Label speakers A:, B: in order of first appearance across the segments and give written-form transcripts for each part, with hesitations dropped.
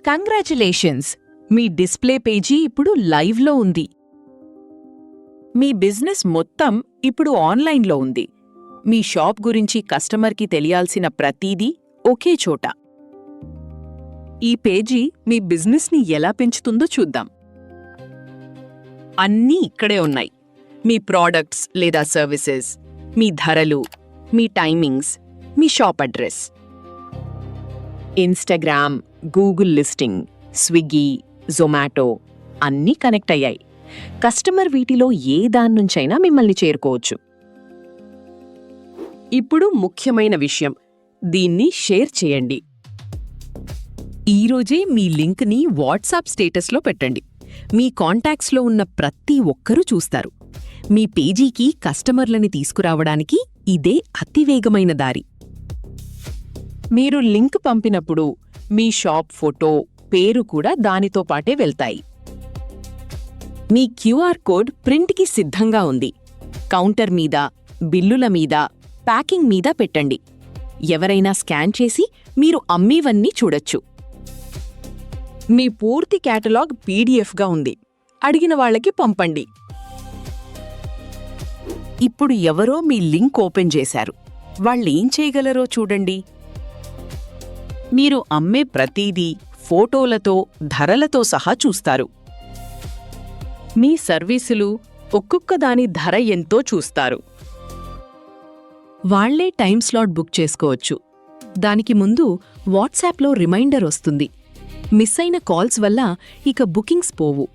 A: Congratulations! మీ display page ఇప్పుడు లైవ్లో ఉంది. మీ బిజినెస్ మొత్తం ఇప్పుడు ఆన్లైన్లో ఉంది. మీ షాప్ గురించి కస్టమర్కి తెలియాల్సిన ప్రతీదీ ఒకే చోట. ఈ పేజీ మీ బిజినెస్ని ఎలా పెంచుతుందో చూద్దాం. అన్నీ ఇక్కడే ఉన్నాయి. మీ ప్రోడక్ట్స్ లేదా సర్వీసెస్, మీ ధరలు, మీ టైమింగ్స్, మీ shop address. Instagram, Google listing, Swiggy, Zomato అన్నీ కనెక్ట్ అయ్యాయి. కస్టమర్ వీటిలో ఏ దాన్నుంచైనా మిమ్మల్ని చేరుకోవచ్చు. ఇప్పుడు ముఖ్యమైన విషయం, దీన్ని షేర్ చేయండి. ఈరోజే మీ లింక్ని వాట్సాప్ స్టేటస్లో పెట్టండి. మీ కాంటాక్ట్స్లో ఉన్న ప్రతి ఒక్కరూ చూస్తారు. మీ పేజీకి కస్టమర్లని తీసుకురావడానికి ఇదే అతివేగమైన దారి. మీరు లింక్ పంపినప్పుడు మీ షాప్ ఫోటో, పేరు కూడా దానితో పాటే వెళ్తాయి. మీ క్యూఆర్ కోడ్ ప్రింట్కి సిద్ధంగా ఉంది. కౌంటర్ మీద, బిల్లుల మీద, ప్యాకింగ్ మీద పెట్టండి. ఎవరైనా స్కాన్ చేసి మీరు అమ్మేవన్నీ చూడొచ్చు. మీ పూర్తి కేటలాగ్ పీడిఎఫ్గా ఉంది. అడిగిన వాళ్ళకి పంపండి. ఇప్పుడు ఎవరో మీ లింక్ ఓపెన్ చేశారు. వాళ్ళేం చేయగలరో చూడండి. మీరు అమ్మే ప్రతీదీ ఫోటోలతో, ధరలతో సహా చూస్తారు. మీ సర్వీసులు, ఒక్కొక్క దాని ధర ఎంతో చూస్తారు. వాళ్లే టైమ్ స్లాట్ బుక్ చేసుకోవచ్చు. దానికి ముందు వాట్సాప్లో రిమైండర్ వస్తుంది. మిస్ అయిన కాల్స్ వల్ల ఇక బుకింగ్స్ పోవు.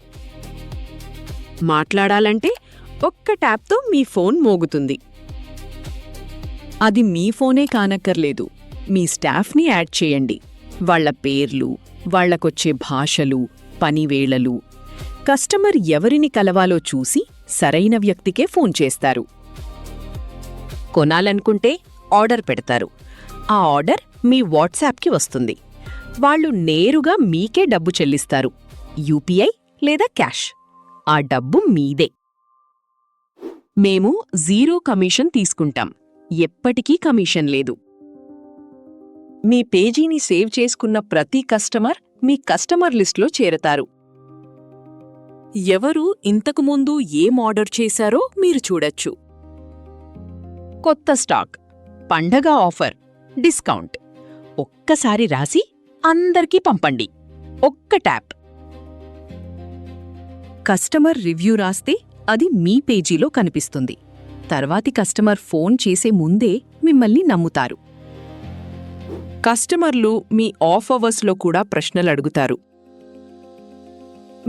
A: మాట్లాడాలంటే ఒక్క ట్యాప్తో మీ ఫోన్ మోగుతుంది. అది మీ ఫోనే కానక్కర్లేదు. మీ స్టాఫ్ని యాడ్ చేయండి. వాళ్ల పేర్లు, వాళ్లకొచ్చే భాషలు, పనివేళలు. కస్టమర్ ఎవరిని కలవాలో చూసి సరైన వ్యక్తికే ఫోన్ చేస్తారు. కొనాలనుకుంటే ఆర్డర్ పెడతారు. ఆ ఆర్డర్ మీ వాట్సాప్కి వస్తుంది. వాళ్ళు నేరుగా మీకే డబ్బు చెల్లిస్తారు. యూపీఐ లేదా క్యాష్. ఆ డబ్బు మీదే. మేము 0 కమిషన్ తీసుకుంటాం. ఎప్పటికీ కమిషన్ లేదు. మీ పేజీని సేవ్ చేసుకున్న ప్రతి కస్టమర్ మీ కస్టమర్ లిస్ట్లో చేరతారు. ఎవరు ఇంతకుముందు ఏం ఆర్డర్ చేశారో మీరు చూడొచ్చు. కొత్త స్టాక్, పండగ ఆఫర్, డిస్కౌంట్. ఒక్కసారి రాసి అందరికీ పంపండి. ఒక్క ట్యాప్. కస్టమర్ రివ్యూ రాస్తే అది మీ పేజీలో కనిపిస్తుంది. తర్వాతి కస్టమర్ ఫోన్ చేసే ముందే మిమ్మల్ని నమ్ముతారు. కస్టమర్లు మీ ఆఫ్ అవర్స్లో కూడా ప్రశ్నలు అడుగుతారు.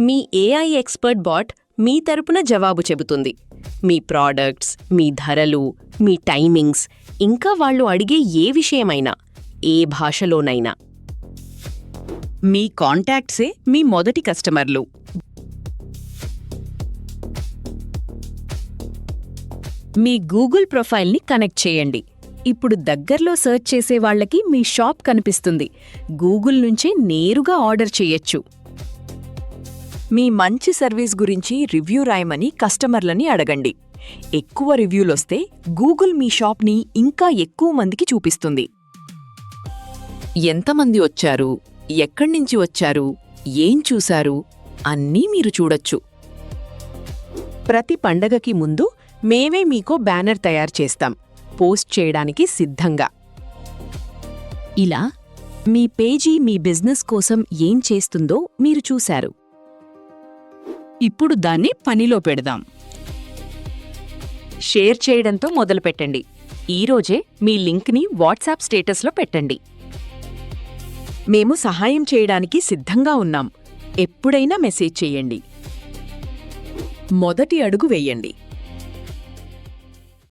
A: మీ ఏఐ ఎక్స్పర్ట్ బాట్ మీ తరపున జవాబు చెబుతుంది. మీ ప్రోడక్ట్స్, మీ ధరలు, మీ టైమింగ్స్, ఇంకా వాళ్ళు అడిగే ఏ విషయమైనా, ఏ భాషలోనైనా. మీ కాంటాక్ట్సే మీ మొదటి కస్టమర్లు. మీ గూగుల్ ప్రొఫైల్ని కనెక్ట్ చేయండి. ఇప్పుడు దగ్గర్లో సర్చ్ చేసే వాళ్లకి మీ షాప్ కనిపిస్తుంది. గూగుల్ నుంచే నేరుగా ఆర్డర్ చేయొచ్చు. మీ మంచి సర్వీస్ గురించి రివ్యూ రాయమని కస్టమర్లని అడగండి. ఎక్కువ రివ్యూలొస్తే గూగుల్ మీ షాప్ని ఇంకా ఎక్కువ మందికి చూపిస్తుంది. ఎంతమంది వచ్చారు, ఎక్కడ్నించి వచ్చారు, ఏం చూశారు అన్నీ మీరు చూడొచ్చు. ప్రతి పండగకి ముందు మేమే మీకో బ్యానర్ తయారు చేస్తాం, పోస్ట్ చేయడానికి సిద్ధంగా. ఇలా మీ పేజీ మీ బిజినెస్ కోసం ఏం చేస్తుందో మీరు చూశారు. ఇప్పుడు దాన్ని పనిలో పెడదాం. షేర్ చేయడంతో మొదలుపెట్టండి. ఈరోజే మీ లింక్ని వాట్సాప్ స్టేటస్లో పెట్టండి. మేము సహాయం చేయడానికి సిద్ధంగా ఉన్నాం. ఎప్పుడైనా మెసేజ్ చెయ్యండి. మొదటి అడుగు వేయండి.